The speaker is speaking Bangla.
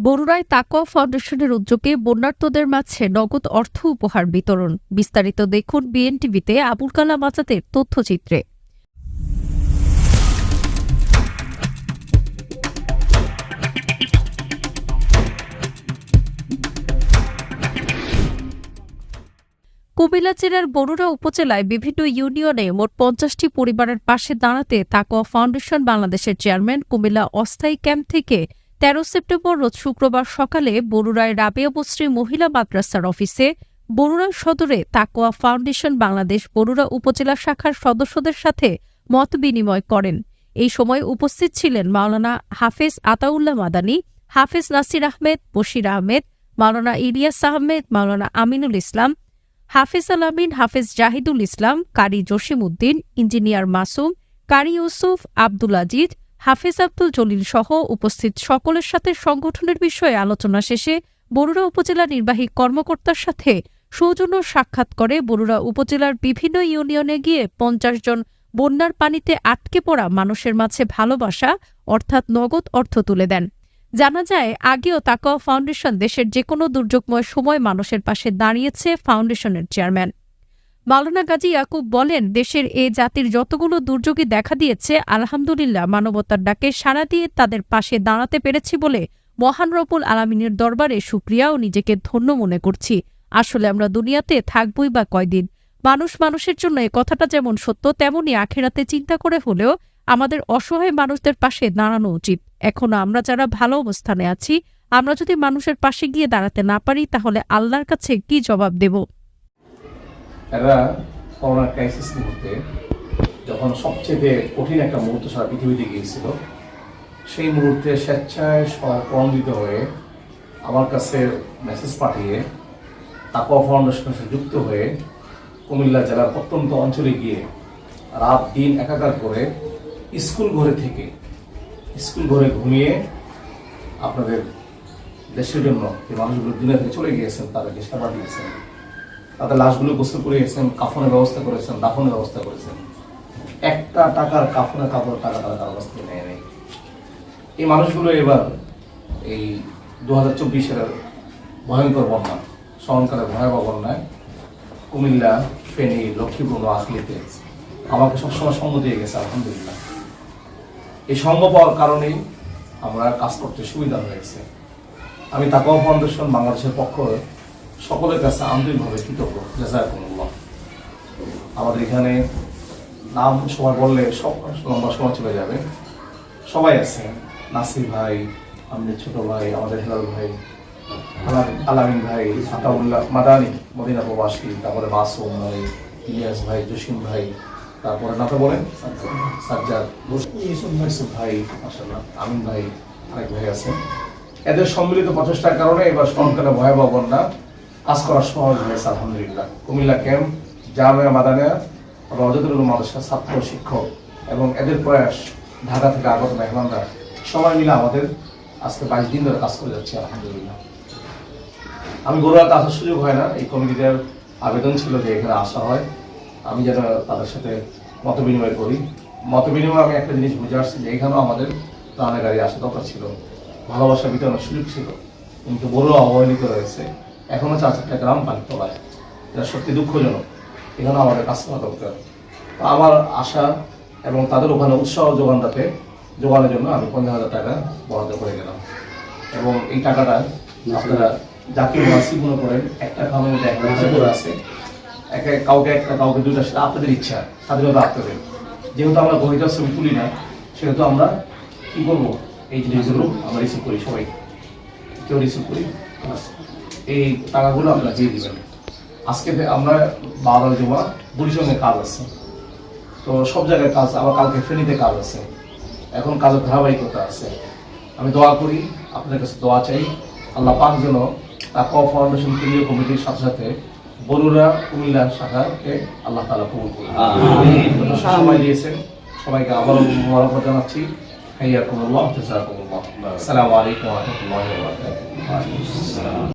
বরুড়ায় তাকওয়া ফাউন্ডেশনের উদ্যোগে বন্যার্তদের মাঝে নগদ অর্থ উপহার বিতরণ। বিস্তারিত দেখুন বিএনটিভিতে আবুল কালাম আজাদের তথ্যচিত্রে। কুমিল্লা জেলার বরুড়া উপজেলায় বিভিন্ন ইউনিয়নে মোট ৫০টি পরিবারের পাশে দাঁড়াতে তাকওয়া ফাউন্ডেশন বাংলাদেশের চেয়ারম্যান কুমিল্লা অস্থায়ী ক্যাম্প থেকে ১৩ সেপ্টেম্বর রোজ শুক্রবার সকালে বরুড়ায় রাবেয়া বস্রী মহিলা মাদ্রাসার অফিসে বরুড়া সদরে তাকওয়া ফাউন্ডেশন বাংলাদেশ বরুড়া উপজেলা শাখার সদস্যদের সাথে মত বিনিময় করেন। এই সময় উপস্থিত ছিলেন মাওলানা হাফেজ আতাউল্লাহ মাদানী, হাফেজ নাসির আহমেদ, বশির আহমেদ, মাওলানা ইলিয়াস আহমেদ, মাওলানা আমিনুল ইসলাম, হাফেজ আল আমিন, হাফেজ জাহিদুল ইসলাম, কারি জসিম উদ্দিন, ইঞ্জিনিয়ার মাসুম, কারি ইউসুফ, আব্দুল আজিজ, হাফেজ আব্দুল জলিল সহ উপস্থিত সকলের সাথে সংগঠনের বিষয়ে আলোচনা শেষে বরুড়া উপজেলা নির্বাহী কর্মকর্তার সাথে সৌজন্য সাক্ষাৎ করে বরুড়া উপজেলার বিভিন্ন ইউনিয়নে গিয়ে ৫০ জন বন্যার পানিতে আটকে পড়া মানুষের মাঝে ভালোবাসা অর্থাৎ নগদ অর্থ তুলে দেন। জানা যায়, আগেও তাকওয়া ফাউন্ডেশন দেশের যেকোনো দুর্যোগময় সময় মানুষের পাশে দাঁড়িয়েছে ফাউন্ডেশনের চেয়ারম্যান মাওলানা গাজী ইয়াকুব বলেন, দেশের এ জাতির যতগুলো দুর্যোগই দেখা দিয়েছে, আলহামদুলিল্লাহ মানবতার ডাকে সাড়া দিয়ে তাদের পাশে দাঁড়াতে পেরেছি বলে মহান রব্বুল আলামিনের দরবারে শুকরিয়া ও নিজেকে ধন্য মনে করছি। আসলে আমরা দুনিয়াতে থাকবই বা কয়দিন। মানুষ মানুষের জন্য এ কথাটা যেমন সত্য, তেমনি আখিরাতে চিন্তা করে হলেও আমাদের অসহায় মানুষদের পাশে দাঁড়ানো উচিত। এখনো আমরা যারা ভালো অবস্থানে আছি, আমরা যদি মানুষের পাশে গিয়ে দাঁড়াতে না পারি, তাহলে আল্লাহর কাছে কি জবাব দেব? এরা করোনা ক্রাইসিস মুহূর্তে যখন সবচেয়ে কঠিন একটা মুহূর্ত সারা পৃথিবীতে গিয়েছিল, সেই মুহূর্তে স্বেচ্ছায় স্বপ্রণোদিত হয়ে আমার কাছে মেসেজ পাঠিয়ে তাকওয়া ফাউন্ডেশনের সাথে যুক্ত হয়ে কুমিল্লা জেলার প্রত্যন্ত অঞ্চলে গিয়ে রাত দিন একাকার করে স্কুল ঘরে ঘুমিয়ে আপনাদের দেশের জন্য যে মানুষগুলো দুনিয়া থেকে চলে গিয়েছেন তাদেরকে সেবা দিয়েছেন, তাদের লাশগুলো গোসল করিয়েছেন, কাফনের ব্যবস্থা করেছেন, দাফনের ব্যবস্থা করেছেন। একটা টাকার কাফনের কাপড় টাকা তারা কারো কাছ থেকে নেয় নেই। এই মানুষগুলো এবার এই ২০২৪-এর ভয়ঙ্কর বন্যা, সহনকালের ভয়াবহ বন্যায় কুমিল্লা, ফেনী, লক্ষ্মীপুর, নোয়াখালীতে আমাকে সবসময় সঙ্গ দিয়ে গেছে। আলহামদুলিল্লাহ, এই সঙ্গ পাওয়ার কারণেই আমরা কাজ করতে সুবিধা হয়েছে। আমি তাকওয়া ফাউন্ডেশন বাংলাদেশের পক্ষ সকলের কাছে আন্তরিকভাবে কৃতজ্ঞ। জাযাকুমুল্লাহ। আমাদের এখানে নাম সবাই বললে সব লম্বা সময় চলে যাবে। সবাই আছে, নাসির ভাই, আমাদের ছোট ভাই, আমাদের হেলাল ভাই, আলামিন ভাই, আতাউল্লাহ মাদানী মদিনা প্রবাসী, তারপরে মাসুম ভাই, ইলিয়াস ভাই, জসিম ভাই, তারপরে নাতা বলেন সাজ্জাদ, ইউসুফ ভাই, মাশাআল্লাহ, আমিন ভাই, আরেক ভাই আছেন। এদের সম্মিলিত প্রচেষ্টার কারণে এবার সহনকালে ভয়াবহ বন্যা কাজ করা সহজ হয়েছে। আলহামদুলিল্লাহ, কুমিল্লা ক্যাম্প, জামিয়া মাদানিয়া, রওজাতুল মাদ্রাসা ছাত্র, শিক্ষক এবং এদের প্রয়াস, ঢাকা থেকে আগত মেহমানরা সবাই মিলে আমাদের আজকে ২২ দিন ধরে কাজ করে যাচ্ছি। আলহামদুলিল্লাহ, আমি বরুড়াতে আসার সুযোগ হয় না। এই কমিটিদের আবেদন ছিল যে এখানে আসা হয়, আমি যেন তাদের সাথে মত বিনিময় করি। মত বিনিময় আমি একটা জিনিস বুঝে আসছি যে এখানেও আমাদের প্রাণে গাড়ি আসা দরকার ছিল, ভালোবাসা বিতরণের সুযোগ ছিল, কিন্তু বড়ুয়া অবহেলিত রয়েছে। এখনো ৪-৪টা গ্রাম পানির তলায়, এটা সত্যি দুঃখজনক। এখানেও আমাদের কাজ করা দরকার। আমার আশা এবং তাদের ওখানে উৎসাহ যোগানোর জন্য আমি ১৫,০০০ টাকা বরাদ্দ করে গেলাম। এবং এই টাকাটা আপনারা যাকে মুনাসিব মনে করেন, একটা খামের মধ্যে একটা করে আছে, কাউকে একটা, কাউকে দুইটা, সেটা আপনাদের ইচ্ছা, স্বাধীনতা আপনাদের। যেহেতু আমরা গণিতের ছবি তুলি না, সেহেতু আমরা কি করবো, এই জিনিসগুলো আমরা রিসিভ করি, সবাই কেউ রিসিভ করি। এই টাকাগুলো আপনারা দিয়ে দিবেন। আজকে আমরা ১২ জমা বুড়িসঙ্গে কাজ আছে, তো সব জায়গায় কাজ, আবার কালকে ফেনীতে কাজ আছে, এখন কাজের ধারাবাহিকতা আছে। আমি দোয়া করি, আপনাদের কাছে দোয়া চাই, আল্লাহ পাক যেন তাকওয়া ফাউন্ডেশন কেন্দ্রীয় কমিটির সাথে সাথে বরুড়া কুমিল্লা শাখাকে আল্লাহ তাআলা কবুল করুন। সময় দিয়েছেন সবাইকে আবারও মোবারকবাদ জানাচ্ছি। হাইয়াকুমুল্লাহ, জাযাকুমুল্লাহ। আসসালামু আলাইকুম ওয়া রাহমাতুল্লাহি ওয়া বারাকাতুহু।